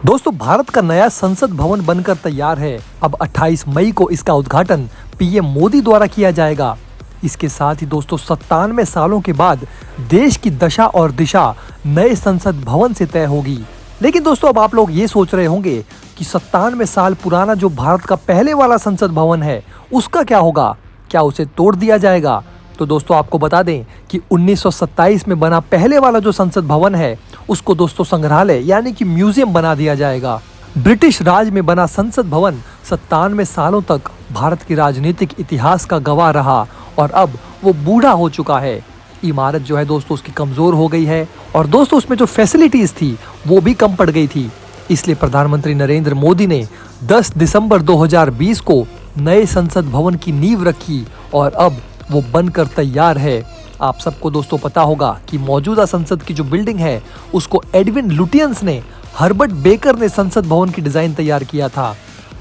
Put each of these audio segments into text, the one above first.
दोस्तों, भारत का नया संसद भवन बनकर तैयार है। अब 28 मई को इसका उद्घाटन पीएम मोदी द्वारा किया जाएगा। इसके साथ ही दोस्तों 97 सालों के बाद देश की दशा और दिशा नए संसद भवन से तय होगी। लेकिन दोस्तों, अब आप लोग ये सोच रहे होंगे कि 97 साल पुराना जो भारत का पहले वाला संसद भवन है उसका क्या होगा, क्या उसे तोड़ दिया जाएगा? तो दोस्तों, आपको बता दें कि 1927 में बना पहले वाला जो संसद भवन है उसको दोस्तों संग्रहालय यानी कि म्यूजियम बना दिया जाएगा। ब्रिटिश राज में बना संसद भवन 97 सालों तक भारत के राजनीतिक इतिहास का गवाह रहा और अब वो बूढ़ा हो चुका है। इमारत जो है दोस्तों उसकी कमजोर हो गई है और दोस्तों उसमें जो फैसिलिटीज थी वो भी कम पड़ गई थी। इसलिए प्रधानमंत्री नरेंद्र मोदी ने 10 दिसंबर 2020 को नए संसद भवन की नींव रखी और अब वो बनकर तैयार है। आप सबको दोस्तों पता होगा कि मौजूदा संसद की जो बिल्डिंग है उसको एडविन लुटियंस ने, हर्बर्ट बेकर ने संसद भवन की डिजाइन तैयार किया था।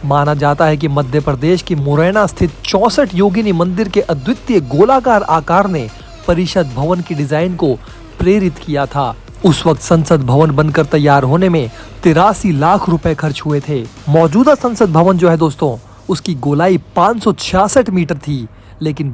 माना जाता है कि मध्य प्रदेश की मुरैना स्थित 64 योगिनी मंदिर के अद्वितीय गोलाकार आकार ने परिषद भवन की डिजाइन को प्रेरित किया था। उस वक्त संसद भवन बनकर तैयार होने में 83 लाख रुपए खर्च हुए थे। मौजूदा संसद भवन जो है दोस्तों उसकी गोलाई 566 मीटर थी, लेकिन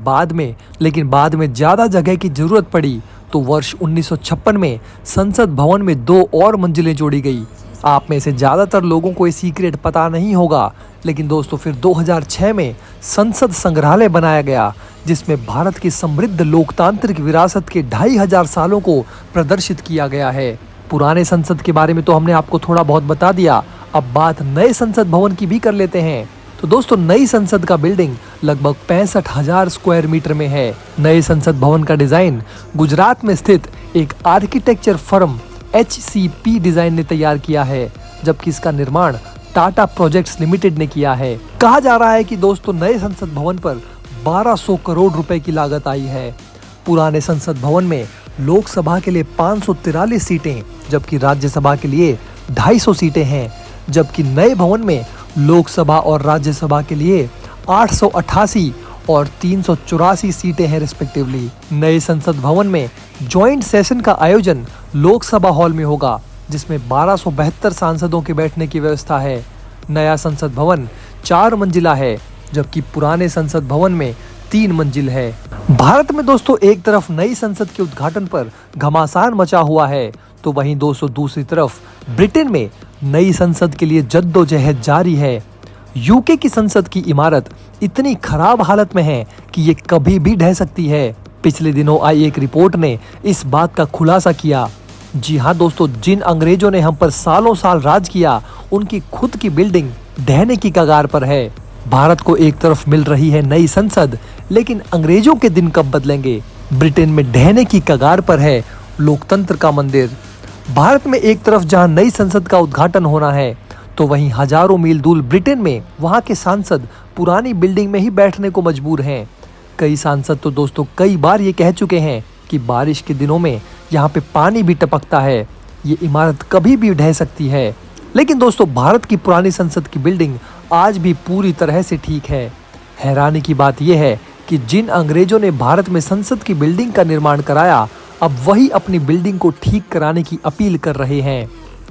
बाद में ज्यादा जगह की जरूरत पड़ी तो वर्ष 1956 में संसद भवन में 2 और मंजिलें जोड़ी गई। आप में से ज्यादातर लोगों को ये सीक्रेट पता नहीं होगा, लेकिन दोस्तों फिर 2006 में संसद संग्रहालय बनाया गया जिसमें भारत की समृद्ध लोकतांत्रिक विरासत के 2500 सालों को प्रदर्शित किया गया है। पुराने संसद के बारे में तो हमने आपको थोड़ा बहुत बता दिया, अब बात नए संसद भवन की भी कर लेते हैं। तो दोस्तों, नई संसद का बिल्डिंग लगभग 65,000 स्क्वायर मीटर में है। नए संसद भवन का डिजाइन गुजरात में स्थित एक आर्किटेक्चर फर्म HCP डिजाइन ने तैयार किया है, जबकि इसका निर्माण टाटा प्रोजेक्ट्स लिमिटेड ने किया है। कहा जा रहा है कि दोस्तों नए संसद भवन पर 1200 करोड़ रुपए की लागत आई है। पुराने संसद भवन में लोकसभा के लिए 543 सीटें जबकि राज्यसभा के लिए 250 सीटें हैं, जबकि नए भवन में लोकसभा और राज्यसभा के लिए 888 और 384 सीटें हैं रिस्पेक्टिवली। नए संसद भवन में जॉइंट सेशन का आयोजन लोकसभा हॉल में होगा जिसमें 1272 सांसदों के बैठने की व्यवस्था है। नया संसद भवन 4 मंजिला है जबकि पुराने संसद भवन में 3 मंजिल है। भारत में दोस्तों एक तरफ नई संसद के उद्घाटन पर घमासान मचा हुआ है तो वहीं दोस्तों दूसरी तरफ ब्रिटेन में नई संसद के लिए जद्दोजहद जारी है। यूके की संसद की इमारत इतनी खराब हालत में है कि ये कभी भी ढह सकती है। पिछले दिनों आई एक रिपोर्ट ने इस बात का खुलासा किया। जी हाँ दोस्तों, जिन अंग्रेजों ने हम पर सालों साल राज किया उनकी खुद की बिल्डिंग ढहने की कगार पर है। भारत को एक तरफ मिल रही है नई संसद, लेकिन अंग्रेजों के दिन कब बदलेंगे? ब्रिटेन में ढहने की कगार पर है लोकतंत्र का मंदिर। भारत में एक तरफ जहां नई संसद का उद्घाटन होना है तो वहीं हजारों मील दूर ब्रिटेन में वहां के सांसद पुरानी बिल्डिंग में ही बैठने को मजबूर हैं। कई सांसद तो दोस्तों कई बार ये कह चुके हैं कि बारिश के दिनों में यहाँ पे पानी भी टपकता है, ये इमारत कभी भी ढह सकती है। लेकिन दोस्तों भारत की पुरानी संसद की बिल्डिंग आज भी पूरी तरह से ठीक है। हैरानी की बात यह है कि जिन अंग्रेजों ने भारत में संसद की बिल्डिंग का निर्माण कराया अब वही अपनी बिल्डिंग को ठीक कराने की अपील कर रहे हैं।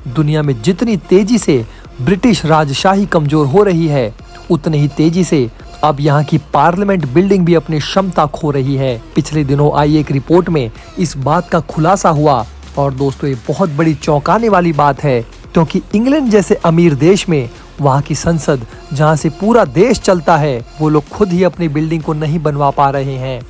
दुनिया में जितनी तेजी से ब्रिटिश राजशाही कमजोर हो रही है उतनी ही तेजी से अब यहाँ की पार्लियामेंट बिल्डिंग भी अपनी क्षमता खो रही है। पिछले दिनों आई एक रिपोर्ट में इस बात का खुलासा हुआ और दोस्तों ये बहुत बड़ी चौंकाने वाली बात है, क्योंकि इंग्लैंड जैसे अमीर देश में वहाँ की संसद जहाँ से पूरा देश चलता है वो लोग खुद ही अपनी बिल्डिंग को नहीं बनवा पा रहे हैं।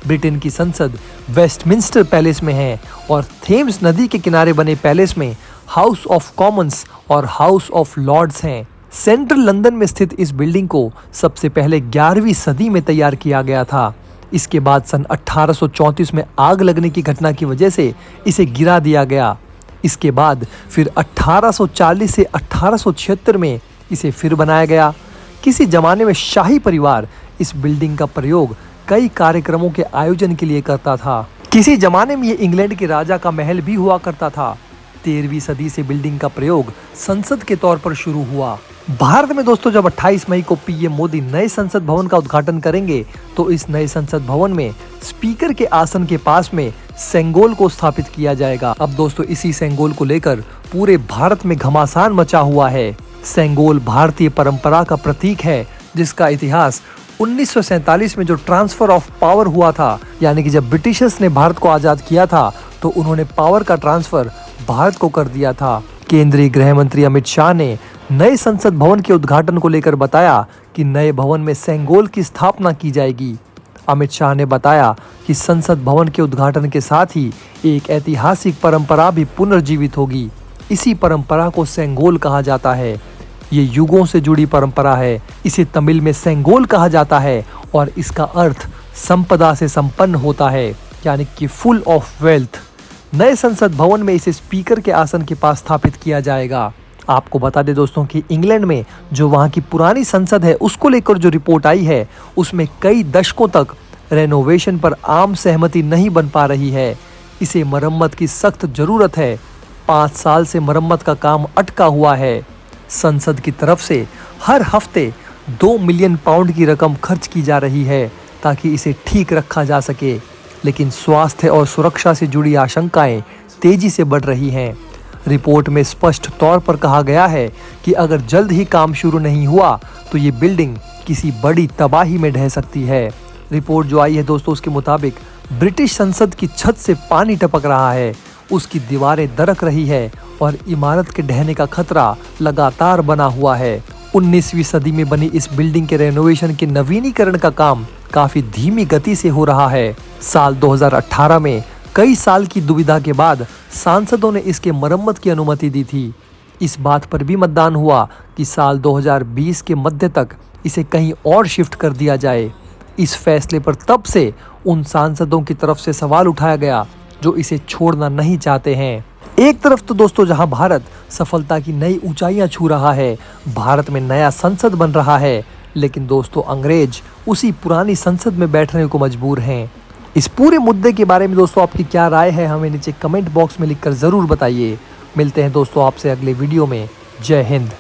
ब्रिटेन की संसद वेस्टमिंस्टर पैलेस में है और थेम्स नदी के किनारे बने पैलेस में हाउस ऑफ कॉमन्स और हाउस ऑफ लॉर्ड्स हैं। सेंट्रल लंदन में स्थित इस बिल्डिंग को सबसे पहले 11वीं सदी में तैयार किया गया था। इसके बाद सन 1834 में आग लगने की घटना की वजह से इसे गिरा दिया गया। इसके बाद फिर 1840 से 1876 में इसे फिर बनाया गया। किसी जमाने में शाही परिवार इस बिल्डिंग का प्रयोग कई कार्यक्रमों के आयोजन के लिए करता था। किसी जमाने में ये इंग्लैंड के राजा का महल भी हुआ करता था। 13वीं सदी से बिल्डिंग का प्रयोग संसद के तौर पर शुरू हुआ। भारत में दोस्तों जब 28 मई को पीएम मोदी नए संसद भवन का उद्घाटन करेंगे तो इस नए संसद भवन में स्पीकर के आसन के पास में सेंगोल को स्थापित किया जाएगा। अब दोस्तों इसी सेंगोल को लेकर पूरे भारत में घमासान मचा हुआ है। सेंगोल भारतीय परंपरा का प्रतीक है जिसका इतिहास 1947 में जो ट्रांसफर ऑफ पावर हुआ था, यानी कि जब ब्रिटिशर्स ने भारत को आजाद किया था तो उन्होंने पावर का ट्रांसफर भारत को कर दिया था। केंद्रीय गृह मंत्री अमित शाह ने नए संसद भवन के उद्घाटन को लेकर बताया कि नए भवन में सेंगोल की स्थापना की जाएगी। अमित शाह ने बताया कि संसद भवन के उद्घाटन के साथ ही एक ऐतिहासिक परंपरा भी पुनर्जीवित होगी। इसी परंपरा को सेंगोल कहा जाता है। ये युगों से जुड़ी परंपरा है। इसे तमिल में सेंगोल कहा जाता है और इसका अर्थ संपदा से संपन्न होता है, यानी कि फुल ऑफ वेल्थ। नए संसद भवन में इसे स्पीकर के आसन के पास स्थापित किया जाएगा। आपको बता दें दोस्तों कि इंग्लैंड में जो वहाँ की पुरानी संसद है उसको लेकर जो रिपोर्ट आई है उसमें कई दशकों तक रेनोवेशन पर आम सहमति नहीं बन पा रही है। इसे मरम्मत की सख्त जरूरत है। 5 साल से मरम्मत का काम अटका हुआ है। संसद की तरफ से हर हफ्ते 2 मिलियन पाउंड की रकम खर्च की जा रही है ताकि इसे ठीक रखा जा सके, लेकिन स्वास्थ्य और सुरक्षा से जुड़ी आशंकाएं तेजी से बढ़ रही हैं। रिपोर्ट में स्पष्ट तौर पर कहा गया है कि अगर जल्द ही काम शुरू नहीं हुआ तो ये बिल्डिंग किसी बड़ी तबाही में ढह सकती है। रिपोर्ट जो आई है दोस्तों उसके मुताबिक ब्रिटिश संसद की छत से पानी टपक रहा है, उसकी दीवारें दरक रही है और इमारत के ढहने का खतरा लगातार बना हुआ है। 19वीं सदी में बनी इस बिल्डिंग के रेनोवेशन के नवीनीकरण का काम काफी धीमी गति से हो रहा है। साल 2018 में कई साल की दुविधा के बाद सांसदों ने इसके मरम्मत की अनुमति दी थी। इस बात पर भी मतदान हुआ कि साल 2020 के मध्य तक इसे कहीं और शिफ्ट कर दिया जाए। इस फैसले पर तब से उन सांसदों की तरफ से सवाल उठाया गया जो इसे छोड़ना नहीं चाहते हैं। एक तरफ तो दोस्तों जहां भारत सफलता की नई ऊंचाइयां छू रहा है, भारत में नया संसद बन रहा है, लेकिन दोस्तों अंग्रेज उसी पुरानी संसद में बैठने को मजबूर हैं। इस पूरे मुद्दे के बारे में दोस्तों आपकी क्या राय है हमें नीचे कमेंट बॉक्स में लिखकर ज़रूर बताइए। मिलते हैं दोस्तों आपसे अगले वीडियो में। जय हिंद।